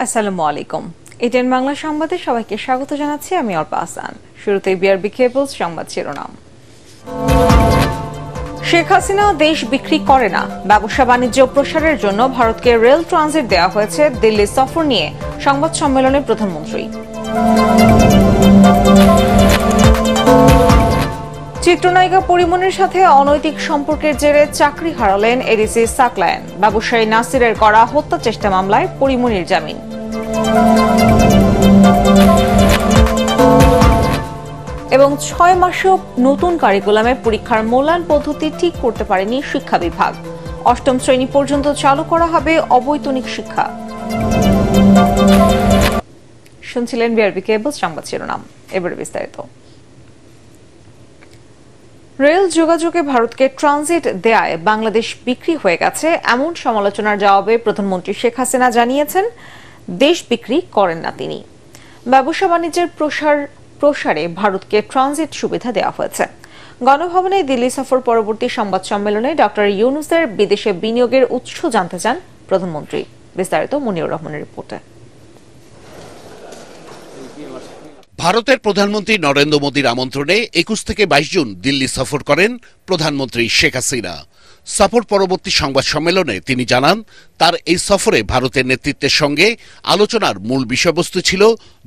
আসসালামু আলাইকুম। এটিএন বাংলা সংবাদে সবাইকে স্বাগত জানাচ্ছি আমি অর্পা আহসান। শুরুতেই বিআরবি কেবলস সংবাদ শিরোনাম। শেখ হাসিনা দেশ বিক্রি করে না, ব্যবসা বাণিজ্য প্রসারের জন্য ভারতকে রেল ট্রানজিট দেওয়া হয়েছে, দিল্লি সফর নিয়ে সংবাদ সম্মেলনে প্রধানমন্ত্রী। চিত্রনায়িকা পরিমণির সাথে অনৈতিক সম্পর্কের জেরে চাকরি হারালেন এডিসি সাকলায়েন। ব্যবসায়ী নাসিরের করা হত্যা চেষ্টা মামলায় পরিমণির জামিন। এবং 6 মাসেও নতুন কারিকুলামে পরীক্ষার মূল্যায়ন পদ্ধতি ঠিক করতে পারেনি শিক্ষা বিভাগ। 8ম শ্রেণী পর্যন্ত চালু করা হবে অবৈতনিক শিক্ষা। শুনছিলেন বিআরবি কেবলস সংবাদ শিরোনাম, এবারে বিস্তারিত। রেল যোগাযোগে ভারতকে ট্রানজিট দেয়ায় বাংলাদেশ বিক্রি হয়ে গেছে এমন সমালোচনার জবাবে প্রধানমন্ত্রী শেখ হাসিনা জানিয়েছেন, দেশ বিক্রি করেন না তিনি। ব্যবসা বাণিজ্যের প্রসারে ভারতকে ট্রানজিট সুবিধা দেওয়া হয়েছে। গণভবনে দিল্লি সফর পরবর্তী সংবাদ সম্মেলনে ডক্টর ইউনূসের বিদেশে বিনিয়োগের উৎস জানতে চান প্রধানমন্ত্রী। বিস্তারিত মনিউর রহমানের রিপোর্টে। ভারতের প্রধানমন্ত্রী নরেন্দ্র মোদীর আমন্ত্রণে 21 থেকে 22 জুন দিল্লি সফর করেন প্রধানমন্ত্রী শেখ হাসিনা। সফর পরবর্তী সংবাদ সম্মেলনে তিনি জানান, তার এই সফরে ভারতের নেতৃত্বের সঙ্গে আলোচনার মূল বিষয়বস্তু ছিল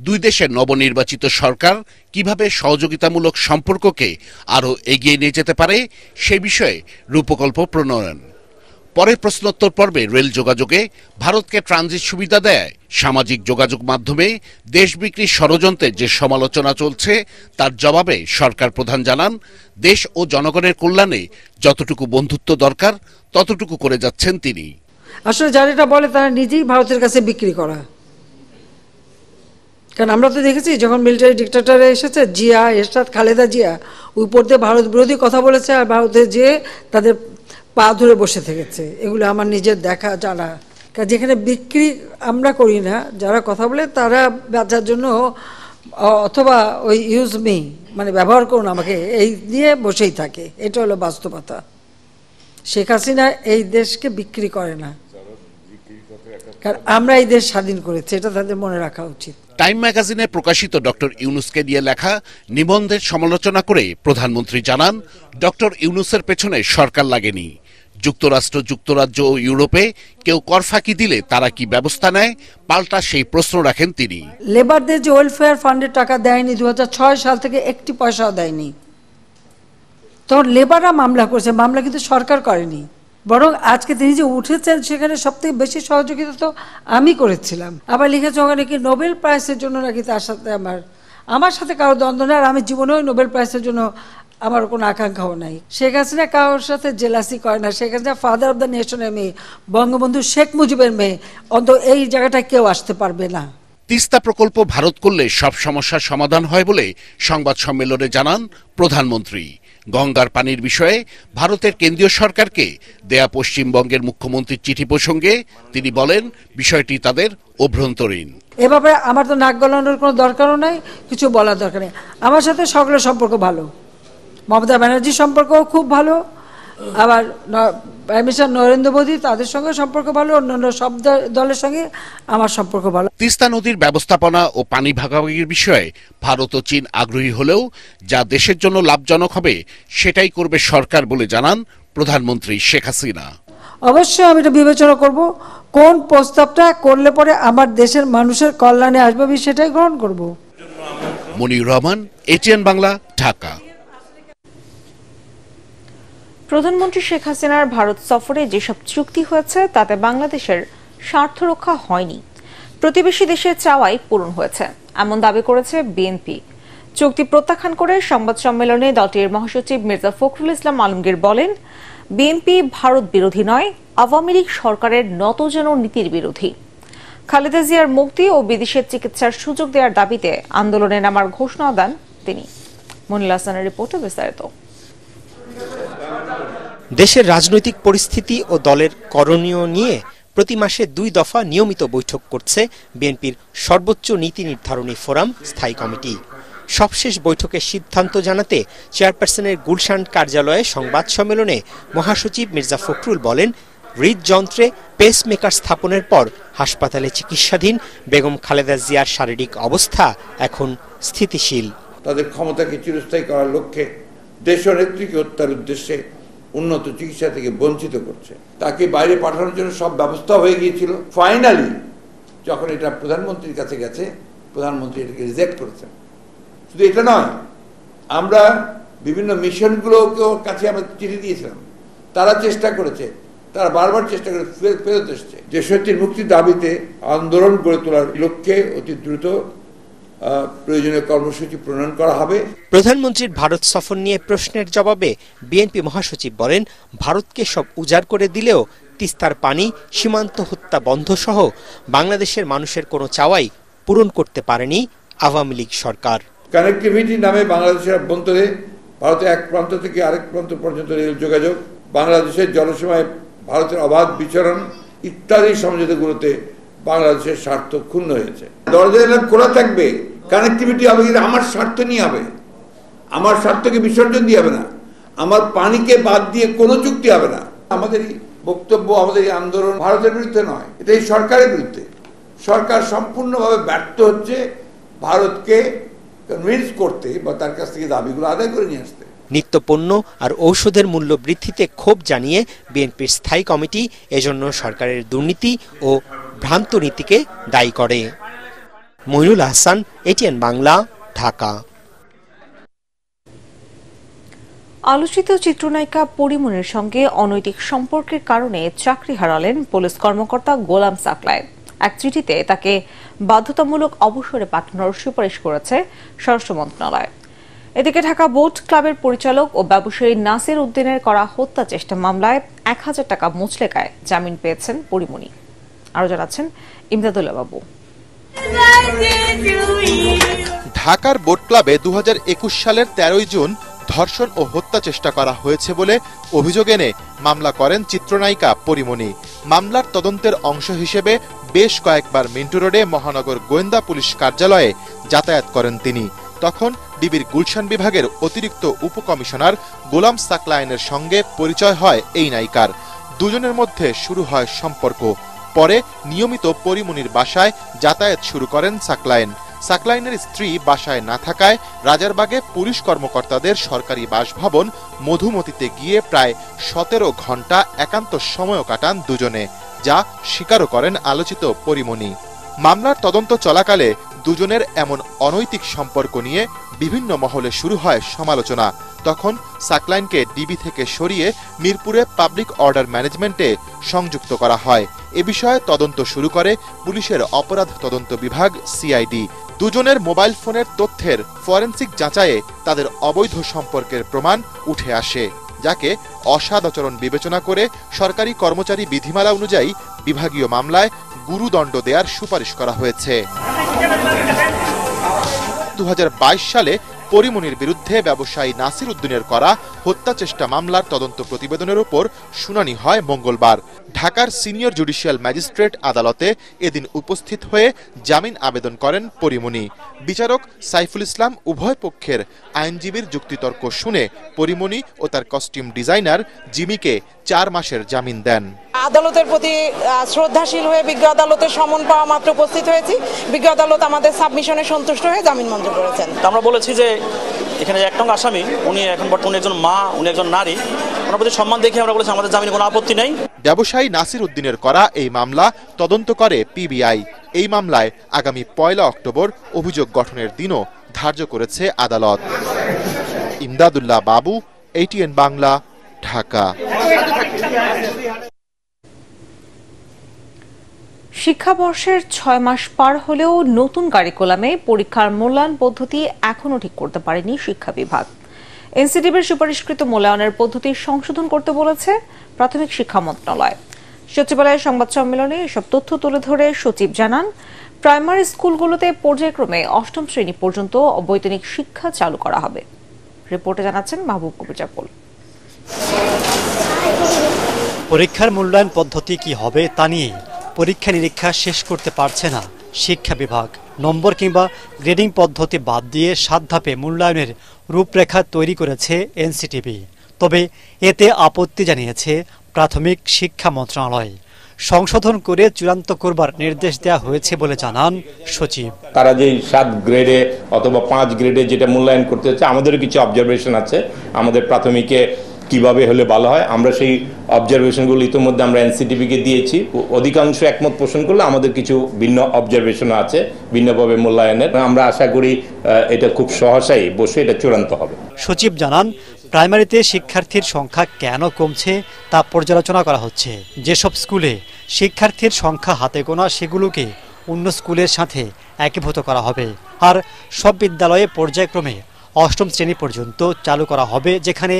দুই দেশের নবনির্বাচিত সরকার কিভাবে সহযোগিতামূলক সম্পর্ককে আরও এগিয়ে নিয়ে যেতে পারে সে বিষয়ে রূপকল্প প্রণয়ন। পরে প্রশ্নোত্তর পর্বে রেল যোগাযোগে ভারতকে ট্রানজিট সুবিধা দেয় সামাজিক যোগাযোগ মাধ্যমে দেশ বিক্রির ষড়যন্ত্রের যে সমালোচনা চলছে তার জবাবে সরকার প্রধান জানান, দেশ ও জনগণের কল্যাণে যতটুকু বন্ধুত্ব দরকার ততটুকু করে যাচ্ছেন তিনি। আসলে যারা এটা বলে তারা নিজেই ভারতের কাছে বিক্রি করা। কারণ আমরা তো দেখেছি যখন মিলিটারি ডিক্টেটর এসেছে, জিয়া, এরশাদ, খালেদা জিয়া উপর দিয়ে ভারত বিরোধী কথা বলেছে আর ভারতে যেয়ে তাদের পা ধরে বসে থেকেছে। এগুলো আমার নিজের দেখা জানা। যেখানে বিক্রি আমরা করি না, যারা কথা বলে তারা বাঁচার জন্য অথবা ওই ইউজ মি মানে ব্যবহার করুন আমাকে, এই নিয়ে বসেই থাকে। এটা হলো বাস্তবতা। শেখ হাসিনা এই দেশকে বিক্রি করে না, কারণ আমরা এই দেশ স্বাধীন করেছি, এটা তাদের মনে রাখা উচিত। টাইম ম্যাগাজিনে প্রকাশিত ডক্টর ইউনূসকে নিয়ে লেখা নিবন্ধের সমালোচনা করে প্রধানমন্ত্রী জানান, ডক্টর ইউনূসের পেছনে সরকার লাগেনি। যুক্তরাষ্ট্র, যুক্তরাজ্য ও ইউরোপে কেউ কর ফাঁকি দিলে তারা কি ব্যবস্থা নেয়, পাল্টা সেই প্রশ্ন রাখেন তিনি। লেবারদের যে ওয়েলফেয়ার ফান্ডের টাকা দেয়নি 2006 সাল থেকে একটি পয়সাও দেয়নি। তখন লেবাররা মামলা করেছে, মামলা কিন্তু সরকার করেনি। বরং আজকে তিনি যে উঠেছেন সেখানে সবথেকে বেশি সহযোগিতা তো আমি করেছিলাম। আবার লিখেছে ওখানে কি নোবেল প্রাইজের জন্য নাকি তার সাথে আমার সাথে কারো দ্বন্দ্ব নেই, আর আমি জীবনেও নোবেল প্রাইজের জন্য আমার কোনো আকাঙ্ক্ষাও নাই। শেখ হাসিনা কারোর সাথে জেলাসি করে না। Sheikh Hasina father of the নেশনের মেয়ে, বঙ্গবন্ধু শেখ মুজিবের মেয়ে, অন্তত এই জায়গাটায় কেউ আসতে পারবে না। তিস্তা প্রকল্প ভারত করলে সব সমস্যার সমাধান হয় বলে সংবাদ সম্মেলনে জানান প্রধানমন্ত্রী। গঙ্গার পানির বিষয়ে ভারতের কেন্দ্রীয় সরকারকে দেয়া পশ্চিমবঙ্গের মুখ্যমন্ত্রীর চিঠি প্রসঙ্গে তিনি বলেন, বিষয়টি তাদের অভ্যন্তরীণ। এ ব্যাপারে আমার তো নাক গলানোর কোনো দরকারও নাই, কিছু বলার দরকার নেই। আমার সাথে সকলের সম্পর্ক ভালো, মমতা ব্যানার্জির সম্পর্কও খুব ভালো, আবার প্রাইম মিনিস্টার নরেন্দ্র মোদী তাদের সঙ্গে সম্পর্ক ভালো, অন্যান্য সব দলের সঙ্গে আমার সম্পর্ক ভালো। তিস্তা নদীর ব্যবস্থাপনা ও পানি ভাগাভাগির বিষয়ে ভারত ও চীন আগ্রহী হলেও যা দেশের জন্য লাভজনক হবে সেটাই করবে সরকার বলে জানান প্রধানমন্ত্রী শেখ হাসিনা। অবশ্যই আমি এটা বিবেচনা করব, কোন প্রস্তাবটা করলে পরে আমার দেশের মানুষের কল্যাণে আসবে আমি সেটাই গ্রহণ করব। মনিউর রহমান, এটিএন বাংলা, ঢাকা। প্রধানমন্ত্রী শেখ হাসিনার ভারত সফরে যেসব চুক্তি হয়েছে তাতে বাংলাদেশের স্বার্থ রক্ষা হয়নি, প্রতিবেশী দেশের চাওয়াই পূরণ হয়েছে, এমন দাবি করেছে বিএনপি। চুক্তি প্রত্যাখ্যান করে সংবাদ সম্মেলনে দলটির মহাসচিব মির্জা ফখরুল ইসলাম আলমগীর বলেন, বিএনপি ভারত বিরোধী নয়, আওয়ামী লীগ সরকারের নতজান নীতির বিরোধী। খালেদা জিয়ার মুক্তি ও বিদেশের চিকিৎসার সুযোগ দেওয়ার দাবিতে আন্দোলনে নামার ঘোষণা দেন তিনি। মনিল হাসানের রিপোর্টে বিস্তারিত। দেশের রাজনৈতিক পরিস্থিতি ও দলের করণীয় নিয়ে প্রতি মাসে 2 দফা নিয়মিত বৈঠক করছে বিএনপির সর্বোচ্চ নীতি নির্ধারণী ফোরাম স্থায়ী কমিটি। সবশেষ বৈঠকের সিদ্ধান্ত জানাতে চেয়ারপারসনের গুলশান কার্যালয়ে সংবাদ সম্মেলনে মহাসচিব মির্জা ফখরুল বলেন, হৃদযন্ত্রে পেসমেকার স্থাপনের পর হাসপাতালে চিকিৎসাধীন বেগম খালেদা জিয়ার শারীরিক অবস্থা এখন স্থিতিশীল। তাদের ক্ষমতাকে চিরস্থায়ী করার লক্ষ্যে দেশনেত্রীকে হত্যার উদ্দেশ্যে উন্নত চিকিৎসা থেকে বঞ্চিত করছে। তাকে বাইরে পাঠানোর জন্য সব ব্যবস্থা হয়ে গিয়েছিল। ফাইনালি যখন এটা প্রধানমন্ত্রীর কাছে গেছে, প্রধানমন্ত্রী এটাকে রিজেক্ট করেছেন। শুধু এটা নয়, আমরা বিভিন্ন মিশনগুলোকেও কাছে আমরা চিঠি দিয়েছিলাম, তারা চেষ্টা করেছে, তারা বারবার চেষ্টা করে ফেরত এসছে। দেশনেত্রীর মুক্তির দাবিতে আন্দোলন গড়ে তোলার লক্ষ্যে অতি দ্রুত প্রয়োজনীয় কর্মসূচি প্রণয়ন করা হবে। প্রধানমন্ত্রীর ভারত সফর নিয়ে প্রশ্নের জবাবে বিএনপি মহাসচিব বলেন, ভারতকে সব উজাড় করে দিলেও তিস্তার পানি, সীমান্ত হত্যা বন্ধ সহ বাংলাদেশের মানুষের কোনো চাওয়াই পূরণ করতে পারেনি আওয়ামী লীগ সরকার। কানেক্টিভিটি নামে বাংলাদেশের অভ্যন্তরে ভারতের এক প্রান্ত থেকে আরেক প্রান্ত পর্যন্ত রেল যোগাযোগ, বাংলাদেশের জলসীমায় ভারতের অবাধ বিচরণ ইত্যাদি সমঝোতাগুলোতে বাংলাদেশের স্বার্থ ক্ষুণ্ণ হয়েছে। দরজা খোলা থাকবে, কানেক্টিভিটি হবে, কিন্তু আমার স্বার্থ নিয়ে হবে, আমার স্বার্থকে বিসর্জন দিয়ে হবে না, আমার পানিকে বাদ দিয়ে কোনো চুক্তি হবে না। আমাদের বক্তব্য, আমাদের এই আন্দোলন ভারতের বিরুদ্ধে নয়, এটা এই সরকারের বিরুদ্ধে। সরকার সম্পূর্ণভাবে ব্যর্থ হচ্ছে ভারতকে কনভিন্স করতে বা তার কাছ থেকে দাবিগুলো আদায় করে নিয়ে আসতে। নিত্যপণ্য আর ঔষধের মূল্য বৃদ্ধিতে ক্ষোভ জানিয়ে বিএনপির স্থায়ী কমিটি এজন্য সরকারের দুর্নীতি ও ভ্রান্ত নীতিকে দায়ী করে। মইনুল আহসান, এটিএন বাংলা, ঢাকা। আলোচিত চিত্রনায়িকা পরিমনির সঙ্গে অনৈতিক সম্পর্কের কারণে চাকরি হারালেন পুলিশ কর্মকর্তা গোলাম সাকলায়েন। এক চিঠিতে তাকে বাধ্যতামূলক অবসরে পাঠানোর সুপারিশ করেছে স্বরাষ্ট্র মন্ত্রণালয়। এদিকে ঢাকা বোট ক্লাবের পরিচালক ও ব্যবসায়ী নাসির উদ্দিনের করা হত্যা চেষ্টা মামলায় ১,০০০ টাকা মুচলেকায় জামিন পেয়েছেন পরিমনি। আরো জানাচ্ছেন ইমদাদুল্লাহ বাবু। ঢাকার বোট ক্লাবে ২০২১ সালের ১৩ জুন ধর্ষণ ও হত্যা চেষ্টা করা হয়েছে বলে অভিযোগ এনে মামলা করেন চিত্রনায়িকা পরিমনি। মামলার তদন্তের অংশ হিসেবে বেশ কয়েকবার মিন্টু রোডে মহানগর গোয়েন্দা পুলিশ কার্যালয়ে যাতায়াত করেন তিনি। তখন ডিবির গুলশান বিভাগের অতিরিক্ত উপকমিশনার গোলাম সাকলায়েনের সঙ্গে পরিচয় হয় এই নায়িকার। দুজনের মধ্যে শুরু হয় সম্পর্ক। পরে নিয়মিত পরিমনির বাসায় যাতায়াত শুরু করেন সাকলায়েন। সাকলায়েনের স্ত্রী বাসায় না থাকায় রাজারবাগে পুলিশ কর্মকর্তাদের সরকারি বাসভবন মধুমতিতে গিয়ে প্রায় ১৭ ঘণ্টা একান্ত সময় কাটান দুজনে, যা স্বীকারও করেন আলোচিত পরিমনি। মামলার তদন্ত চলাকালে দুজনের এমন অনৈতিক সম্পর্ক নিয়ে বিভিন্ন মহলে শুরু হয় সমালোচনা। তখন সাকলায়েনকে ডিবি থেকে সরিয়ে মিরপুরে পাবলিক অর্ডার ম্যানেজমেন্টে সংযুক্ত করা হয়। এ বিষয়ে তদন্ত শুরু করে পুলিশের অপরাধ তদন্ত বিভাগ সিআইডি। দুজনের মোবাইল ফোনের তথ্যের ফরেনসিক যাচাইয়ে তাদের অবৈধ সম্পর্কের প্রমাণ উঠে আসে, যাকে অসৎ আচরণ বিবেচনা করে সরকারি কর্মচারী বিধিমালা অনুযায়ী বিভাগীয় মামলায় গুরুদণ্ড দেওয়ার সুপারিশ করা হয়েছে। ২০২২ সালে পরিমনির বিরুদ্ধে ব্যবসায়ী নাসির উদ্দিনের করা হত্যা চেষ্টা মামলার তদন্ত প্রতিবেদনের উপর শুনানি হয় মঙ্গলবার। ঢাকার সিনিয়র জুডিশিয়াল ম্যাজিস্ট্রেট আদালতে এদিন উপস্থিত হয়ে জামিন আবেদন করেন পরিমনি। বিচারক সাইফুল ইসলাম উভয় পক্ষের আইনজীবীর যুক্তিতর্ক শুনে পরিমনি ও তার কস্টিউম ডিজাইনার জিমিকে ৪ মাসের জামিন দেন। আদালতের প্রতি শ্রদ্ধাশীল হয়ে বিজ্ঞ আদালতের সমন পাওয়া মাত্র উপস্থিত হয়েছি। বিজ্ঞ আদালত আমাদের সাবমিশনে সন্তুষ্ট হয়ে জামিন মঞ্জুর করেছেন। আমরা বলেছি যে এখানে এক নং আসামি, উনি এখন বর্তমানে একজন মা, উনি একজন নারী, ওনার প্রতি সম্মান দেখে আমরা বলেছি আমাদের জামিনে কোনো আপত্তি নেই। ব্যবসায়ী নাসির উদ্দিনের করা এই মামলা তদন্ত করে পিবিআই। এই মামলায় আগামী ১ অক্টোবর অভিযোগ গঠনের দিনও ধার্য করেছে আদালত। ইমদাদুল্লাহ বাবু, এটিএন বাংলা, ঢাকা। শিক্ষাবর্ষের ৬ মাস পার হলেও নতুন কারিকুলামে পরীক্ষার মূল্যায়ন পদ্ধতি এখনও ঠিক করতে পারেনি শিক্ষা বিভাগ। এনসিটিবির সুপারিশকৃত মূল্যায়নের পদ্ধতি সংশোধন করতে বলেছে প্রাথমিক শিক্ষা মন্ত্রণালয়। সচিবালয়ের সংবাদ সম্মেলনে এসব তথ্য তুলে ধরে সচিব জানান, প্রাইমারি স্কুলগুলোতে পর্যায়ক্রমে ৮ম শ্রেণী পর্যন্ত অবৈতনিক শিক্ষা চালু করা হবে। রিপোর্টে জানাচ্ছেন মাহবুব কবির জাফর। পরীক্ষার মূল্যায়ন পদ্ধতি কি হবে তা নিয়ে পরীক্ষা নিরীক্ষা শেষ করতে পারছে না শিক্ষা বিভাগ। নম্বর কিংবা গ্রেডিং পদ্ধতি বাদ দিয়ে ৭ ধাপে মূল্যায়নের রূপরেখা তৈরি করেছে এনসিটিবি। তবে এতে আপত্তি জানিয়েছে প্রাথমিক শিক্ষা মন্ত্রণালয়। সংশোধন করে চূড়ান্ত করবার নির্দেশ দেওয়া হয়েছে বলে জানান সচিব। তারা যে 7 গ্রেডে অথবা 5 গ্রেডে যেটা মূল্যায়ন করতে হচ্ছে, আমাদেরও কিছু অবজারভেশন আছে। আমাদের প্রাথমিকে কিভাবে হলে ভালো হয়, আমরা সেই অবজারভেশনগুলো ইতিমধ্যে আমরা এনসিটিভিকে দিয়েছি। অধিকাংশ একমত পোষণ করলে আমাদের কিছু ভিন্ন অবজারভেশন আছে ভিন্নভাবে মূল্যায়নের। আমরা আশা করি এটা খুব সহসাই বসে এটা চূড়ান্ত হবে। সচিব জানান, প্রাইমারিতে শিক্ষার্থীর সংখ্যা কেন কমছে তা পর্যালোচনা করা হচ্ছে। যেসব স্কুলে শিক্ষার্থীর সংখ্যা হাতে গোনা, সেগুলোকে অন্য স্কুলের সাথে একীভূত করা হবে। আর সব বিদ্যালয়ে পর্যায়ক্রমে 8ম শ্রেণী পর্যন্ত চালু করা হবে, যেখানে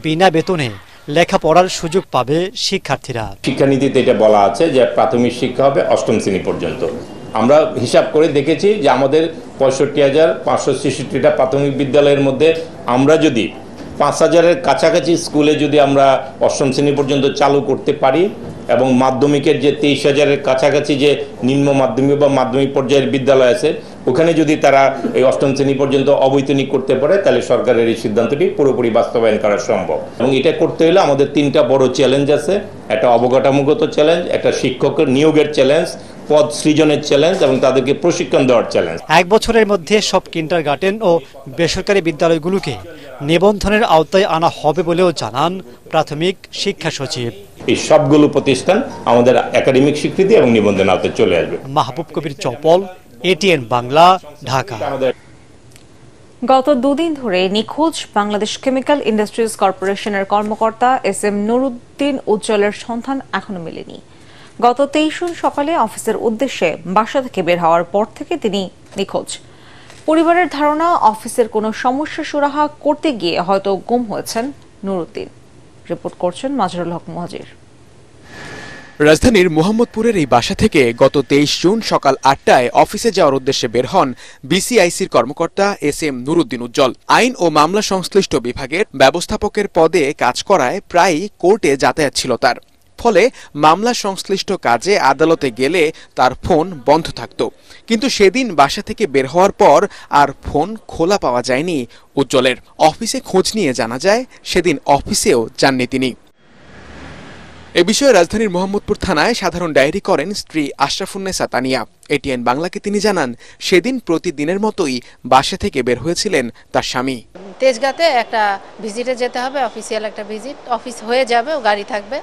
বিনা বেতনে লেখাপড়ার সুযোগ পাবে শিক্ষার্থীরা। শিক্ষানীতিতে এটা বলা আছে যে প্রাথমিক শিক্ষা হবে 8ম শ্রেণী পর্যন্ত। আমরা হিসাব করে দেখেছি যে আমাদের 65,566টা প্রাথমিক বিদ্যালয়ের মধ্যে আমরা যদি 5,000-এর কাছাকাছি স্কুলে যদি আমরা 8ম শ্রেণী পর্যন্ত চালু করতে পারি এবং মাধ্যমিকের যে 23,000-এর কাছাকাছি যে নিম্ন মাধ্যমিক বা মাধ্যমিক পর্যায়ের বিদ্যালয় আছে, ওখানে যদি তারা এই 8ম শ্রেণী পর্যন্ত অবৈতনিক করতে পারে, তাহলে সরকারের এই সিদ্ধান্তটি পুরোপুরি বাস্তবায়ন করা সম্ভব। এবং এটা করতে হলে আমাদের 3টা বড় চ্যালেঞ্জ আছে। একটা অবকাঠামোগত চ্যালেঞ্জ, একটা শিক্ষকের নিয়োগের চ্যালেঞ্জ, পদ সৃজনের চ্যালেঞ্জ এবং তাদেরকে প্রশিক্ষণ দেওয়ার চ্যালেঞ্জ। 1 বছরের মধ্যে সব কিন্ডারগার্টেন ও বেসরকারি বিদ্যালয়গুলোকে নিবন্ধনের আওতায় আনা হবে বলেও জানান প্রাথমিক শিক্ষা সচিব। এই সবগুলো প্রতিষ্ঠান আমাদের একাডেমিক স্বীকৃতি এবং নিবন্ধন আওতায় চলে আসবে। মাহবুব কবির চপল, ATN বাংলা, ঢাকা। গত 2 দিন ধরে নিখোঁজ বাংলাদেশ কেমিক্যাল ইন্ডাস্ট্রিজ কর্পোরেশনের কর্মকর্তা SM নুরুদ্দিন উজ্জ্বলের সন্ধান এখনো মেলেনি। গত 23 জুন সকালে অফিসের উদ্দেশ্যে বাসা থেকে বের হওয়ার পর থেকে তিনি নিখোঁজ। পরিবারের ধারণা, অফিসের কোনো সমস্যা সুরাহা করতে গিয়ে হয়তো গুম হয়েছেন নুরুদ্দিন। রিপোর্ট করছেন মাজহারুল হক মুহাজির। রাজধানীর মোহাম্মদপুরের এই বাসা থেকে গত 23 জুন সকাল 8টায় অফিসে যাওয়ার উদ্দেশ্যে বের হন BCICর কর্মকর্তা SM নুরুদ্দিন উজ্জ্বল। আইন ও মামলা সংশ্লিষ্ট বিভাগের ব্যবস্থাপকের পদে কাজ করায় প্রায়ই কোর্টে যাতায়াত ছিল তার। ফলে মামলা সংশ্লিষ্ট কাজে আদালতে গেলে তার ফোন বন্ধ থাকত। কিন্তু সেদিন বাসা থেকে বের হওয়ার পর আর ফোন খোলা পাওয়া যায়নি উজ্জ্বলের। অফিসে খোঁজ নিয়ে জানা যায় সেদিন অফিসেও যাননি তিনি। এ বিষয়ে রাজধানীর মোহাম্মদপুর থানায় সাধারণ ডায়েরি করেন স্ত্রী আশরাফুন্নেসা তানিয়া। ATN বাংলাকে তিনি জানান, সেদিন প্রতিদিনের মতোই বাসা থেকে বের হয়েছিলেন তার স্বামী। তেজগাঁতে একটা ভিজিটে যেতে হবে, অফিসিয়াল একটা ভিজিট। অফিস হয়ে যাবে, ও গাড়ি থাকবে।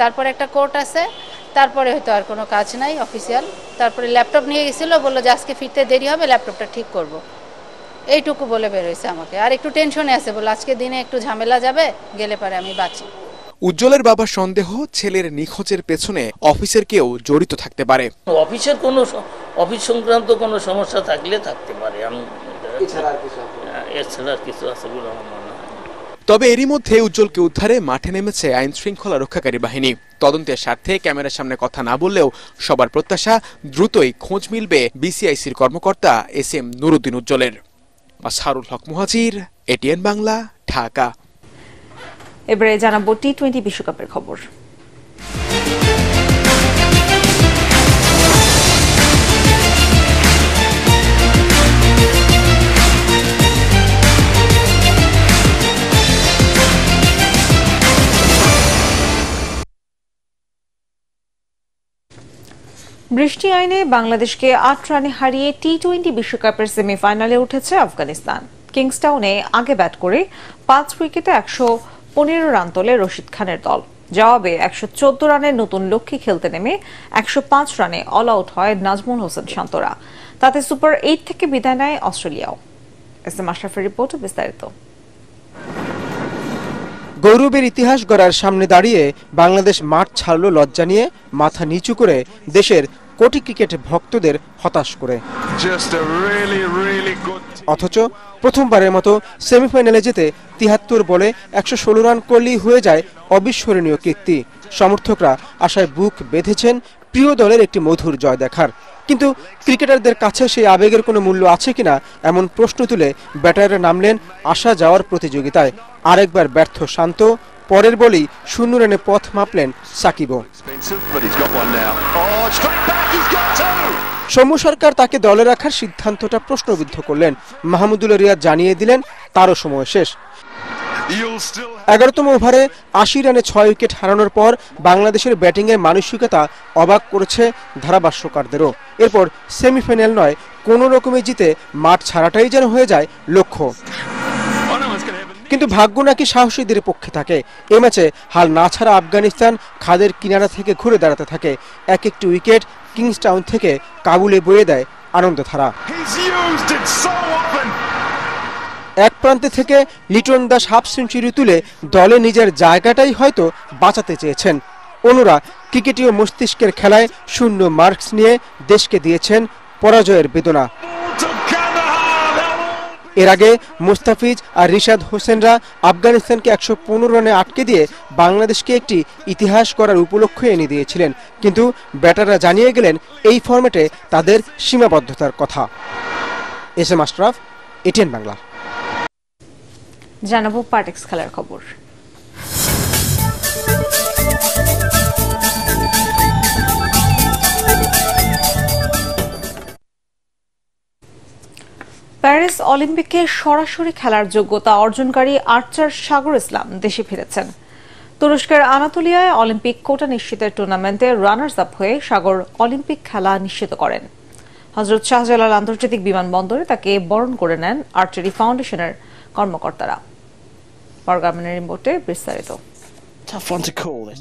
তারপরে একটা কোর্ট আছে, তারপরে হয়তো আর কোনো কাজ নাই অফিসিয়াল। তারপরে ল্যাপটপ নিয়ে গেছিল, বললো যে আজকে ফিরতে দেরি হবে, ল্যাপটপটা ঠিক করব। এইটুকু বলে বের হয়েছে আমাকে। আর একটু টেনশনে আছে, বলে আজকে দিনে একটু ঝামেলা যাবে, গেলে পারে আমি বাঁচি। উজ্জ্বলের বাবার সন্দেহ, ছেলের নিখোঁজের পেছনে অফিসের কেউ জড়িত থাকতে পারে। অফিসের কোনো অফিস সংক্রান্ত কোনো সমস্যা থাকলে থাকতে পারে, আমি এছাড়া কিছু আছে বলে আমার মনে হয়। তবে এরই মধ্যে উজ্জ্বলকে উদ্ধারে মাঠে নেমেছে আইন শৃঙ্খলা রক্ষাকারী বাহিনী। তদন্তের স্বার্থে ক্যামেরার সামনে কথা না বললেও সবার প্রত্যাশা দ্রুতই খোঁজ মিলবে BCICর কর্মকর্তা SM নুরুদ্দিন উজ্জ্বলের। মাজহারুল হক মুহাজির, ATN বাংলা, ঢাকা। এবারে জানাবো T20 বিশ্বকাপের খবর। বৃষ্টি আইনে বাংলাদেশকে 8 রানে হারিয়ে T20 বিশ্বকাপের সেমিফাইনালে উঠেছে আফগানিস্তান। কিংসটাউনে আগে ব্যাট করে 5 উইকেটে 115 রান তোলে রশিদ খানের দল। জবাবে 114 রানের নতুন লক্ষ্যে খেলতে নেমে 105 রানে অল আউট হয় নাজমুল হোসেন শান্তরা। তাতে সুপার 8 থেকে বিদায় নেয় অস্ট্রেলিয়াও। SM আশরাফের রিপোর্ট, বিস্তারিত। গৌরবের ইতিহাস গড়ার সামনে দাঁড়িয়ে বাংলাদেশ মাঠ ছাড়ল লজ্জা নিয়ে, মাথা নিচু করে দেশের কোটি ক্রিকেট ভক্তদের হতাশ করে। অথচ প্রথমবারের মতো সেমিফাইনালে যেতে 73 বলে 116 রান করলেই হয়ে যায় অবিস্মরণীয় কীর্তি। সমর্থকরা আশায় বুক বেঁধেছেন প্রিয় দলের একটি মধুর জয় দেখার। কিন্তু ক্রিকেটারদের কাছে সেই আবেগের কোনো মূল্য আছে কিনা এমন প্রশ্ন তুলে ব্যাটাররা নামলেন আসা যাওয়ার প্রতিযোগিতায়। আরেকবার ব্যর্থ শান্ত, পরের বলেই 0 রানে পথ মাপলেন সাকিবও। সৌম্য সরকার তাকে দলে রাখার সিদ্ধান্তটা প্রশ্নবিদ্ধ করলেন। মাহমুদুল রিয়াদ জানিয়ে দিলেন তারও সময় শেষ। 11তম ওভারে 80 রানে 6 উইকেট হারানোর পর বাংলাদেশের ব্যাটিংয়ের মানসিকতা অবাক করেছে ধারাভাষ্যকারদেরও। এরপর সেমিফাইনাল নয়, কোনো রকমে জিতে মাঠ ছাড়াটাই যেন হয়ে যায় লক্ষ্য। কিন্তু ভাগ্য নাকি সাহসীদের পক্ষে থাকে। এ ম্যাচে হাল না ছাড়া আফগানিস্তান খাদের কিনারা থেকে ঘুরে দাঁড়াতে থাকে। এক একটি উইকেট কিংস্টাউন থেকে কাবুলে বয়ে দেয় আনন্দধারা। এক প্রান্তে থেকে লিটন দাস হাফ সেঞ্চুরি তুলে দলে নিজের জায়গাটাই হয়তো বাঁচাতে চেয়েছেন। অন্যরা ক্রিকেটীয় মস্তিষ্কের খেলায় শূন্য মার্কস নিয়ে দেশকে দিয়েছেন পরাজয়ের বেদনা। এর আগে মুস্তাফিজ আর রিশাদ হোসেনরা আফগানিস্তানকে 115 রানে আটকে দিয়ে বাংলাদেশকে একটি ইতিহাস করার উপলক্ষ এনে দিয়েছিলেন। কিন্তু ব্যাটাররা জানিয়ে গেলেন এই ফরম্যাটে তাদের সীমাবদ্ধতার কথা। S M Ashraf, ATN Bangla. জানাবো পার্টেক্স খেলার খবর। প্যারিস অলিম্পিকে সরাসরি খেলার যোগ্যতা অর্জনকারী আর্চার সাগর ইসলাম দেশে ফিরেছেন। তুরস্কের আনাতোলিয়ায় অলিম্পিক কোটা নিশ্চিতের টুর্নামেন্টে রানার্স আপ হয়ে সাগর অলিম্পিক খেলা নিশ্চিত করেন। হযরত শাহজালাল আন্তর্জাতিক বিমানবন্দরে তাকে বরণ করে নেন আর্চারি ফাউন্ডেশনের কর্মকর্তারা। পরগামের রিপোর্টে বিস্তারিত।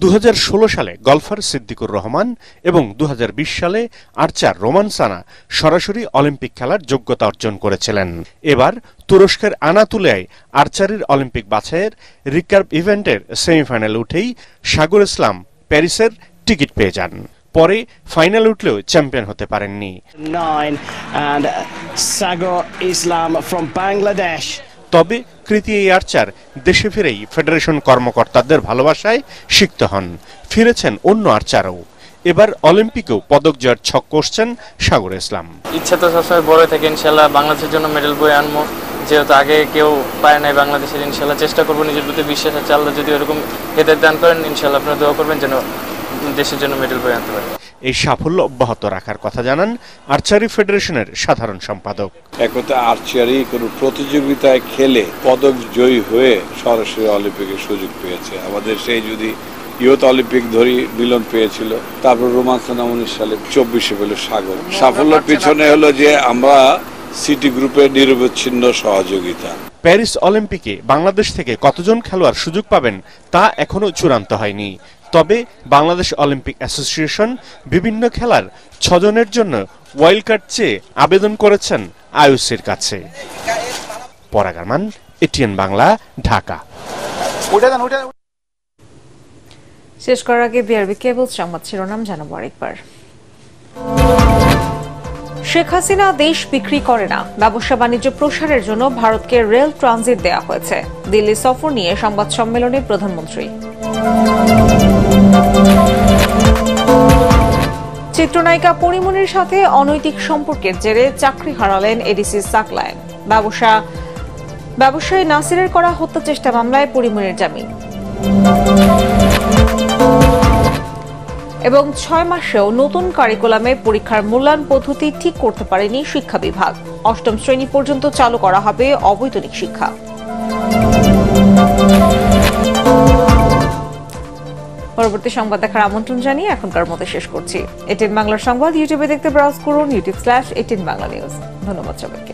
2016 সালে গলফার সিদ্দিকুর রহমান এবং 2020 সালে আর্চার রোমান সানা সরাসরি অলিম্পিক খেলার যোগ্যতা অর্জন করেছিলেন। এবার তুরস্কের আনাতুলিয়ায় আর্চারির অলিম্পিক বাছাইয়ের রিকার্ভ ইভেন্টের সেমিফাইনাল উঠেই সাগর ইসলাম প্যারিসের টিকিট পেয়ে যান। পরে ফাইনাল উঠলেও চ্যাম্পিয়ন হতে পারেননি। তবে কৃতি এই আর্চার দেশে ফিরেই ফেডারেশন কর্মকর্তাদের ভালোবাসায় সিক্ত হন। ফিরেছেন অন্য আর্চারও। এবার অলিম্পিকেও পদক জয়ের ছক কষছেন সাগর ইসলাম। ইচ্ছা তো সবসময় বড় থেকে ইনশাল্লাহ বাংলাদেশের জন্য মেডেল বয়ে আনবো, যেহেতু আগে কেউ পায় নাই বাংলাদেশের। ইনশাল্লাহ চেষ্টা করবো, নিজের প্রতি বিশ্বাস আছে। আল্লাহ যদি ওরকম হেদায়েত দান করেন, ইনশাল্লাহ আপনারা দোয়া করবেন যেন দেশের জন্য মেডেল বয়ে আনতে পারে। এই সাফল্য অব্যাহত রাখার কথা জানান আর্চারি ফেডারেশনের সাধারণ সম্পাদক। একথা আর্চারি কোনো প্রতিযোগিতায় খেলে পদক জয়ী হয়ে সরাসরি অলিম্পিকের সুযোগ পেয়েছে। আমাদের সেই যদি ইয়ুথ অলিম্পিক ধরি, মিলন পেয়েছিল, তারপর রোমান সানা 19 সালে, 24-এ পেল সাগর। সাফল্যের পিছনে হলো যে আমরা সিটি গ্রুপের নিরবচ্ছিন্ন সহযোগিতা। প্যারিস অলিম্পিকে বাংলাদেশ থেকে কতজন খেলোয়াড় সুযোগ পাবেন তা এখনো চূড়ান্ত হয়নি। তবে বাংলাদেশ অলিম্পিক অ্যাসোসিয়েশন বিভিন্ন খেলার 6 জনের জন্য ওয়াইল্ড কার্ড চেয়ে আবেদন করেছেন আইওসির কাছে। পরাগ আরমান, এটিএন বাংলা, ঢাকা। শেষ করার আগে বিআরবি কেবল সংবাদ শিরোনাম জানাবো আরেকবার। শেখ হাসিনা দেশ বিক্রি করে না, ব্যবসা বাণিজ্য প্রসারের জন্য ভারতকে রেল ট্রানজিট দেয়া হয়েছে। দিল্লি সফর নিয়ে সংবাদ সম্মেলনে প্রধানমন্ত্রী। চিত্রনায়িকা পরিমণির সাথে অনৈতিক সম্পর্কের জেরে চাকরি হারালেন এডিসি সাকলায়েন। ব্যবসায়ী নাসিরের করা হত্যা চেষ্টা মামলায় পরিমণির জামিন। এবং 6 মাসেও নতুন কারিকুলামে পরীক্ষার মূল্যায়ন পদ্ধতি ঠিক করতে পারেনি শিক্ষা বিভাগ। 8ম শ্রেণী পর্যন্ত চালু করা হবে অবৈতনিক শিক্ষা। পরবর্তী সংবাদ দেখার আমন্ত্রণ জানিয়ে এখনকার মতো শেষ করছি। এটিএন বাংলার সংবাদ ইউটিউবে দেখতে ব্রাউজ করুন, youtube/18 বাংলা নিউজ। ধন্যবাদ সবাইকে।